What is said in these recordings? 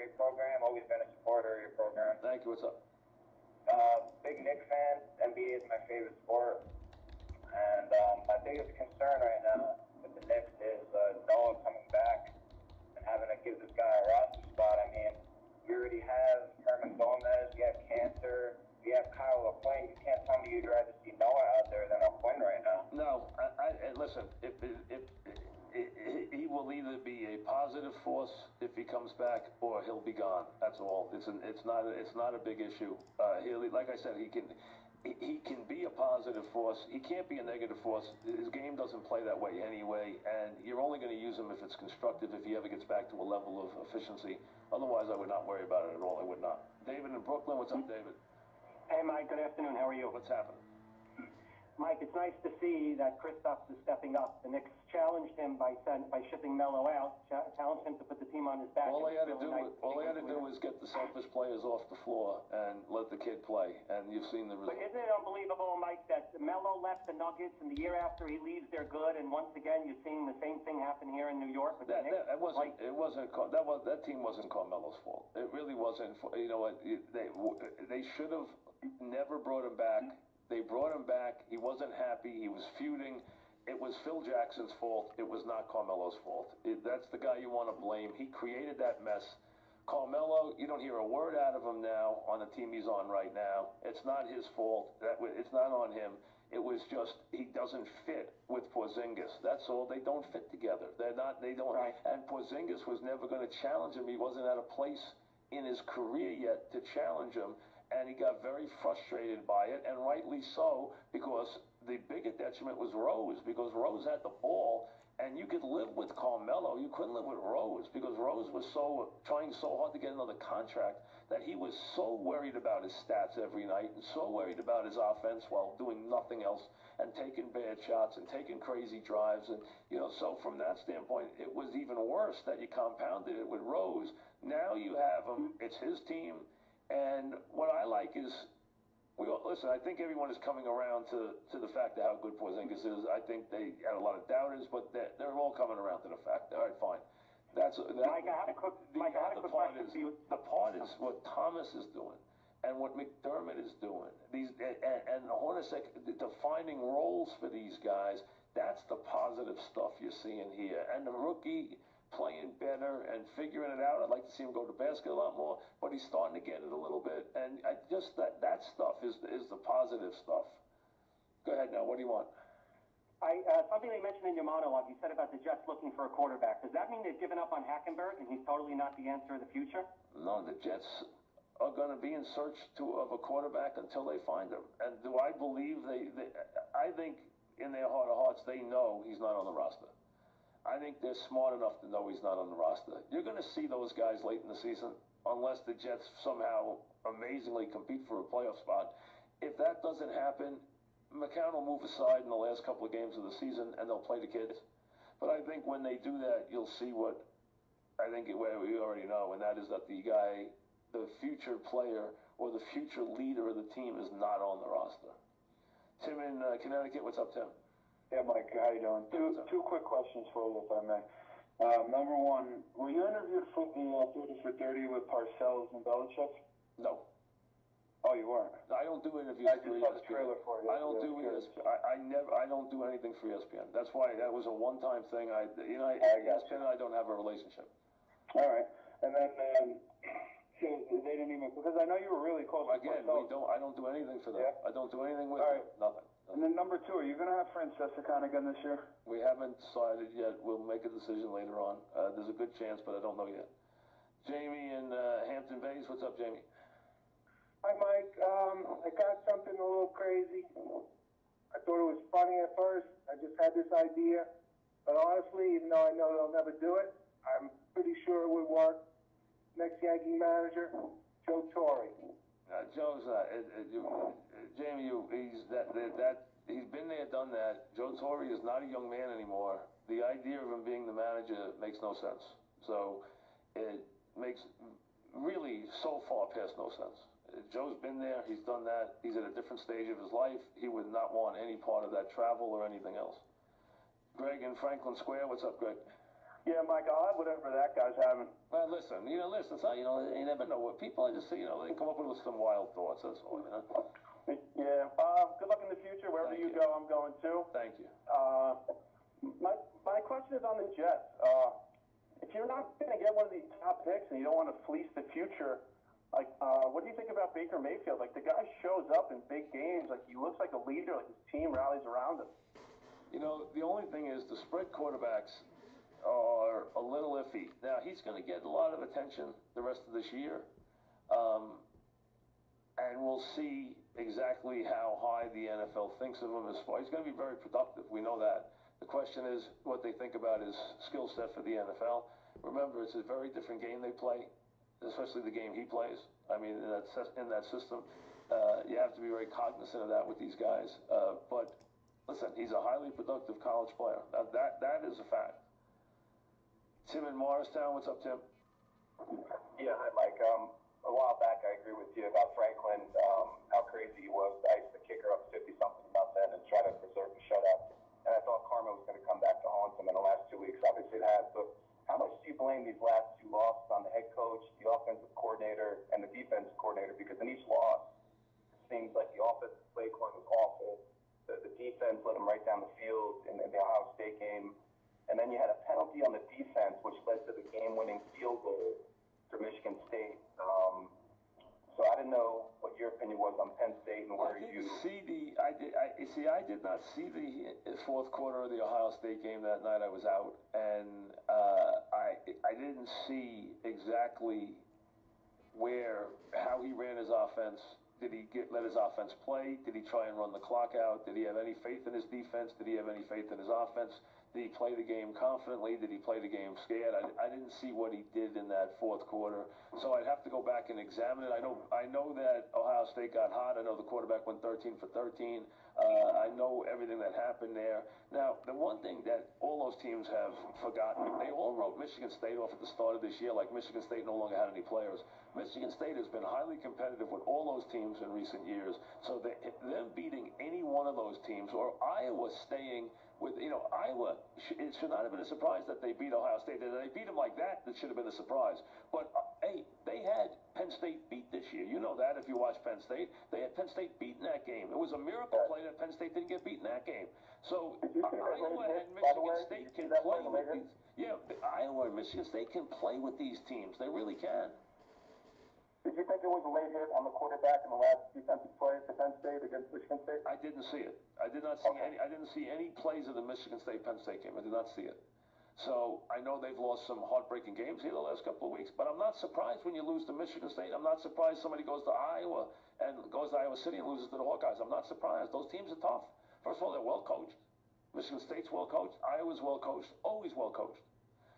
great program. Always been a supporter of your program. Thank you. What's up? Big Knicks fan. NBA is my favorite sport. And my biggest concern right now with the Knicks is Noah coming back and having to give this guy a roster spot. I mean, you already have Herman Gomez, you have Cantor, you have Kyle LaPointe. You can't tell me you'd rather see Noah out there than LaPointe right now. No, listen. If he will either be a positive force if he comes back, or he'll be gone. That's all. It's not a big issue. Like I said, he can be a positive force. He can't be a negative force. His game doesn't play that way anyway, and you're only going to use him if it's constructive, if he ever gets back to a level of efficiency. Otherwise, I would not worry about it at all. I would not. David in Brooklyn, what's up, David? Hey, Mike. Good afternoon. How are you? What's happening? Mike, it's nice to see that Kristaps is stepping up. The Knicks challenged him by shipping Melo out, challenged him to put the team on his back. All they had to do was get the selfish players off the floor and let the kid play, and you've seen the result. But isn't it unbelievable, Mike, that Melo left the Nuggets, and the year after he leaves, they're good, and once again, you're seeing the same thing happen here in New York with the Knicks? That team wasn't Carmelo's fault. It really wasn't. You know what? They should have never brought him back. They brought him back. He wasn't happy. He was feuding. It was Phil Jackson's fault. It was not Carmelo's fault. That's the guy you want to blame. He created that mess. Carmelo, you don't hear a word out of him now on the team he's on right now. It's not his fault. It's not on him. It was just he doesn't fit with Porzingis. That's all. They don't fit together. They don't. Right. And Porzingis was never going to challenge him. He wasn't at a place in his career yet to challenge him. And he got very frustrated by it, and rightly so, because the bigger detriment was Rose, because Rose had the ball, and you could live with Carmelo. You couldn't live with Rose, because Rose was trying so hard to get another contract that he was so worried about his stats every night and so worried about his offense while doing nothing else and taking bad shots and taking crazy drives. And, so from that standpoint, it was even worse that you compounded it with Rose. Now you have him. It's his team. And what I like is, listen, I think everyone is coming around to the fact of how good Porzingis is. I think they had a lot of doubters, but they're all coming around to the fact. All right, fine. Mike, I had a quick question for you. The part is what Thomas is doing and what McDermott is doing. And Hornacek defining roles for these guys. That's the positive stuff you're seeing here. And the rookie playing better and figuring it out. I'd like to see him go to basket a lot more, but he's starting to get it a little bit. And that stuff is the positive stuff. Go ahead now. What do you want? Something they mentioned in your monologue, you said about the Jets looking for a quarterback. Does that mean they've given up on Hackenberg and he's totally not the answer of the future? No, the Jets are going to be in search of a quarterback until they find him. And do I believe I think in their heart of hearts they know he's not on the roster. I think they're smart enough to know he's not on the roster. You're going to see those guys late in the season unless the Jets somehow amazingly compete for a playoff spot. If that doesn't happen, McCown will move aside in the last couple of games of the season and they'll play the kids. But I think when they do that, you'll see what we already know, and that is that the future player or the future leader of the team is not on the roster. Tim in Connecticut, what's up, Tim? Yeah, Mike, how you doing? Two quick questions for you, if I may. Number one, were you interviewed for the 30 for 30 with Parcells and Belichick? No. Oh, you weren't? I don't do interviews I for just saw the trailer for you. I don't do ESPN. I don't do anything for ESPN. That's why that was a one-time thing. ESPN and I don't have a relationship. All right. And then, so they didn't even, because I know you were really close to Parcells. I don't do anything for them. Yeah? I don't do anything with them. Nothing. And then number two, are you going to have Francesa again this year? We haven't decided yet. We'll make a decision later on. There's a good chance, but I don't know yet. Jamie in Hampton Bays, what's up, Jamie? Hi, Mike. I got something a little crazy. I thought it was funny at first. I just had this idea. But honestly, even though I know they'll never do it, I'm pretty sure it would work. Next Yankee manager, Joe Torre. Joe's Jamie. He's been there, done that. Joe Torre is not a young man anymore. The idea of him being the manager makes no sense. So it makes really so far past no sense. Joe's been there. He's done that. He's at a different stage of his life. He would not want any part of that travel or anything else. Greg in Franklin Square. What's up, Greg? Yeah, Mike, I'll have whatever that guy's having. Well, listen, so, you never know what people are just, they come up with some wild thoughts, that's all, Yeah, good luck in the future. Wherever you go, I'm going too. Thank you. My question is on the Jets. If you're not going to get one of these top picks and you don't want to fleece the future, what do you think about Baker Mayfield? Like, the guy shows up in big games, like he looks like a leader, like his team rallies around him. The only thing is the spread quarterbacks are a little iffy. Now, he's going to get a lot of attention the rest of this year, and we'll see exactly how high the NFL thinks of him as far. He's going to be very productive. We know that. The question is what they think about his skill set for the NFL. Remember, it's a very different game they play, especially the game he plays. I mean, in that system, you have to be very cognizant of that with these guys. But listen, he's a highly productive college player. That is a fact. Tim in Morristown, what's up, Tim? Yeah, hi, Mike. A while back, I agree with you about Franklin, how crazy he was to ice the kicker up 50-something nothing and try to preserve the shutout. And I thought karma was going to come back to haunt him in the last 2 weeks. Obviously, it has. But how much do you blame these last two losses on the head coach, the offensive coordinator, and the defensive coordinator? Because in each loss, it seems like the offensive play calling was awful. The defense let them right down the field in the Ohio State game. And then you had a penalty on the defense, which led to the game-winning field goal for Michigan State. So I didn't know what your opinion was on Penn State and where you see I did not see the fourth quarter of the Ohio State game that night. I was out, and I didn't see exactly how he ran his offense. Did he let his offense play? Did he try and run the clock out? Did he have any faith in his defense? Did he have any faith in his offense? Did he play the game confidently? Did he play the game scared? I didn't see what he did in that fourth quarter, so I'd have to go back and examine it. I know that Ohio State got hot. I know the quarterback went 13 for 13. I know everything that happened there. Now, the one thing that all those teams have forgotten, they all wrote Michigan State off at the start of this year like Michigan State no longer had any players. Michigan State has been highly competitive with all those teams in recent years, so them beating any one of those teams, or Iowa staying with, Iowa, it should not have been a surprise that they beat Ohio State. That they beat them like that, that should have been a surprise. But, hey, they had Penn State beat this year. You know that if you watch Penn State. They had Penn State beat in that game. It was a miracle play that Penn State didn't get beat in that game. So, Iowa and Michigan State can play with these. Yeah, Iowa and Michigan State can play with these teams. They really can. Did you think it was a late hit on the quarterback in the last defensive play for Penn State against Michigan State? I didn't see it. I did not see any. I didn't see any plays of the Michigan State Penn State game. I did not see it. So I know they've lost some heartbreaking games here the last couple of weeks, but I'm not surprised when you lose to Michigan State. I'm not surprised somebody goes to Iowa and goes to Iowa City and loses to the Hawkeyes. I'm not surprised. Those teams are tough. First of all, they're well coached. Michigan State's well coached. Iowa's well coached. Always well coached.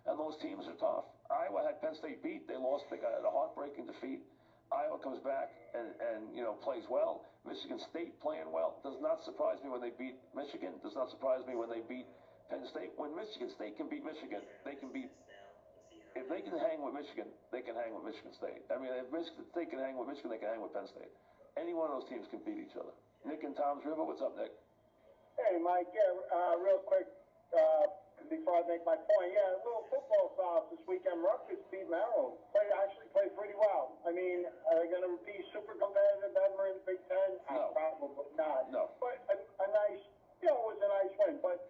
And those teams are tough. Iowa had Penn State beat. They lost. They got a heartbreaking defeat. Iowa comes back and plays well. Michigan State playing well. Does not surprise me when they beat Michigan. Does not surprise me when they beat Penn State. When Michigan State can beat Michigan, they can beat. If they can hang with Michigan, they can hang with Michigan State. I mean, if Michigan State can hang with Michigan, they can hang with Penn State. Any one of those teams can beat each other. Nick in Tom's River, what's up, Nick? Hey, Mike. Yeah, real quick. Before I make my point, a little football style this weekend. Rutgers beat Maryland. Actually played pretty well. I mean, are they going to be super competitive ever in the Big Ten? No. Probably not. No. But a nice, it was a nice win. But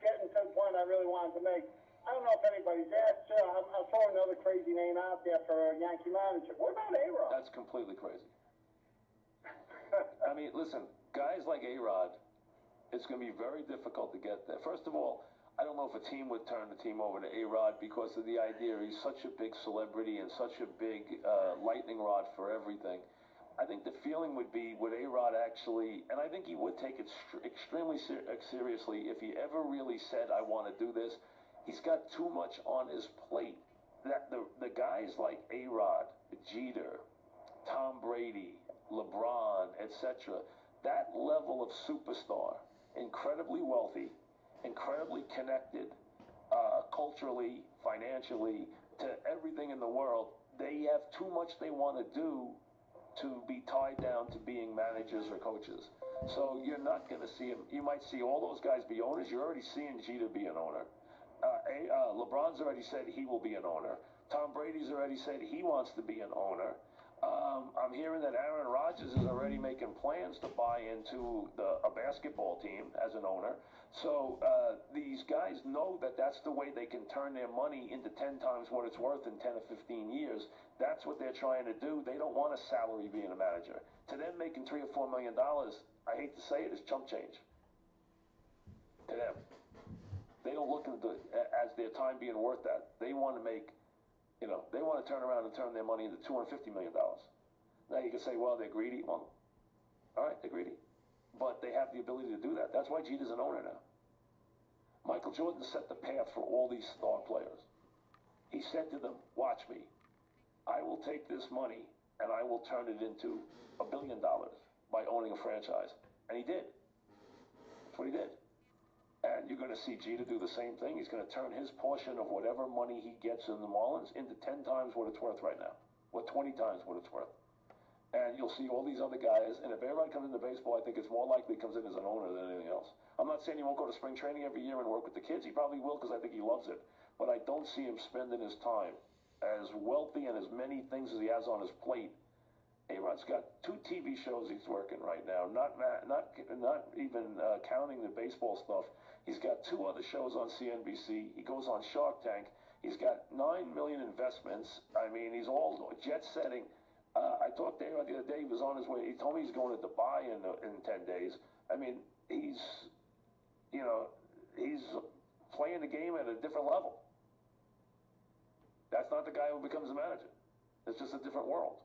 getting to the point I really wanted to make, I don't know if anybody's asked. I'll throw another crazy name out there for a Yankee manager. What about A-Rod? That's completely crazy. I mean, listen, guys like A-Rod, it's going to be very difficult to get there. First of all, I don't know if a team would turn the team over to A-Rod because of the idea he's such a big celebrity and such a big lightning rod for everything. I think the feeling would be, would A-Rod actually, and I think he would take it extremely seriously if he ever really said, I want to do this. He's got too much on his plate. That the guys like A-Rod, Jeter, Tom Brady, LeBron, etc., that level of superstar, incredibly wealthy, incredibly connected, culturally, financially, to everything in the world. They have too much they want to do to be tied down to being managers or coaches. So you're not going to see them. You might see all those guys be owners. You're already seeing Jeter be an owner. LeBron's already said he will be an owner. Tom Brady's already said he wants to be an owner. I'm hearing that Aaron Rodgers is already making plans to buy into a basketball team as an owner. So these guys know that that's the way they can turn their money into 10 times what it's worth in 10 or 15 years. That's what they're trying to do. They don't want a salary being a manager. To them, making $3 or $4 million, I hate to say it, is chump change. To them. They don't look at it as their time being worth that. They want to make, they want to turn around and turn their money into $250 million. Now you can say, well, they're greedy. Well, all right, they're greedy. But they have the ability to do that. That's why Jeter's an owner now. Michael Jordan set the path for all these star players. He said to them, watch me. I will take this money and I will turn it into $1 billion by owning a franchise. And he did. That's what he did. And you're going to see Jeter do the same thing. He's going to turn his portion of whatever money he gets in the Marlins into 10 times what it's worth right now, or 20 times what it's worth. And you'll see all these other guys, and if everyone comes into baseball, I think it's more likely he comes in as an owner than anything else. I'm not saying he won't go to spring training every year and work with the kids. He probably will because I think he loves it. But I don't see him spending his time as wealthy and as many things as he has on his plate. A-Rod's got 2 TV shows he's working right now, not even counting the baseball stuff. He's got 2 other shows on CNBC. He goes on Shark Tank. He's got 9 million investments. I mean, he's all jet setting. I talked to A-Rod the other day. He was on his way. He told me he's going to Dubai in 10 days. I mean, he's playing the game at a different level. That's not the guy who becomes a manager. It's just a different world.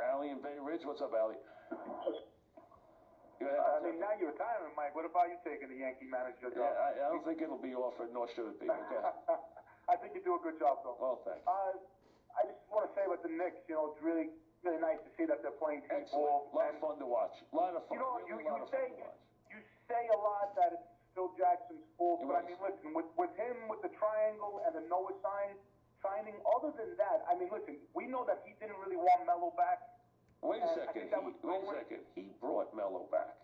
Allie in Bay Ridge, what's up, Allie? Go ahead. I mean, now you're retiring, Mike. What about you taking the Yankee manager job? Yeah, I don't think it'll be offered, nor should it be. Okay. I think you do a good job, though. Well, thanks. I just want to say about the Knicks, it's really, really nice to see that they're playing team ball. Excellent. A lot of fun to watch. A lot of fun. You say a lot that it's Phil Jackson's fault, but I mean, listen, with him, with the triangle and the Noah signing, other than that, I mean, listen, we know that he didn't really want Melo back. Wait a second. He brought Melo back.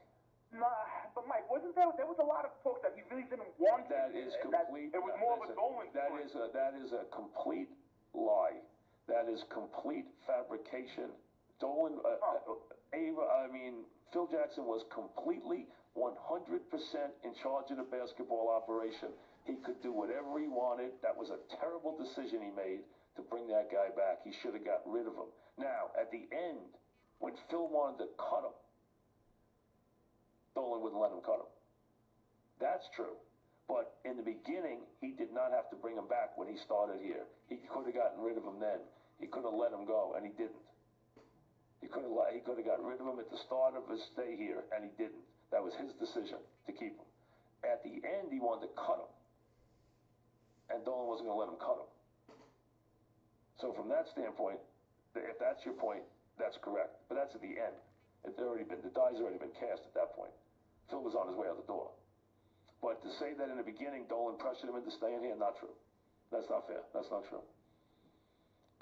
Nah, but Mike, wasn't there was a lot of talk that he really didn't want that him. Is complete. It was more of a Dolan story. That is a complete lie. That is complete fabrication. Dolan, Phil Jackson was completely 100% in charge of the basketball operation. He could do whatever he wanted. That was a terrible decision he made to bring that guy back. He should have got rid of him. Now, at the end, when Phil wanted to cut him, Dolan wouldn't let him cut him. That's true. But in the beginning, he did not have to bring him back when he started here. He could have gotten rid of him then. He could have let him go, and he didn't. He could have gotten rid of him at the start of his stay here, and he didn't. That was his decision to keep him. At the end, he wanted to cut him, and Dolan wasn't going to let him cut him. So from that standpoint, if that's your point, that's correct. But that's at the end. The die's already been cast at that point. Phil was on his way out the door. But to say that in the beginning, Dolan pressured him into staying here, not true. That's not fair. That's not true.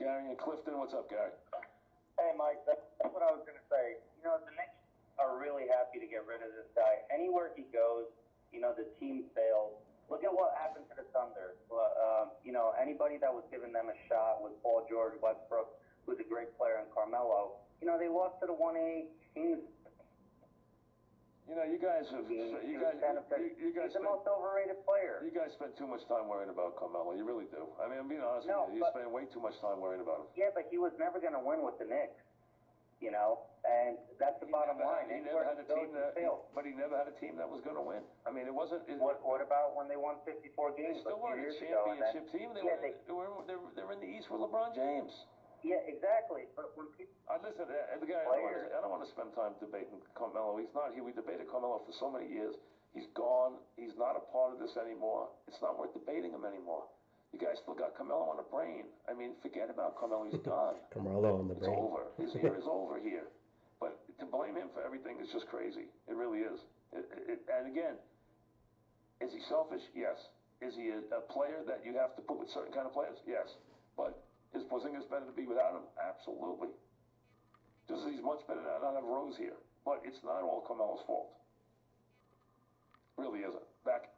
Gary and Clifton, what's up, Gary? Hey, Mike, that's what I was going to say. The Knicks are really happy to get rid of this guy. Anywhere he goes, the team fails. Look at what happened to the Thunder. Anybody that was giving them a shot with Paul George, Westbrook, who's a great player, and Carmelo, they lost to the 1A teams. You guys have. He's the most overrated player. You guys spend too much time worrying about Carmelo. You really do. I mean, I'm being honest with you. You spend way too much time worrying about him. Yeah, but he was never going to win with the Knicks. And that's the bottom line. He never had a team but he never had a team that was going to win. I mean, it wasn't. What about when they won 54 games? They still weren't a championship team. They're in the East with LeBron James. Yeah, exactly. But when people listen, the guy, I don't want to spend time debating Carmelo. He's not here. We debated Carmelo for so many years. He's gone. He's not a part of this anymore. It's not worth debating him anymore. You guys still got Carmelo on the brain. I mean, forget about Carmelo. He's gone. Carmelo on the brain. It's over. His year is over here. But to blame him for everything is just crazy. It really is. And again, is he selfish? Yes. Is he a player that you have to put with certain kind of players? Yes. But is Porzingis better to be without him? Absolutely. Just as he's much better to not have Rose here. But it's not all Carmelo's fault. Really isn't. Back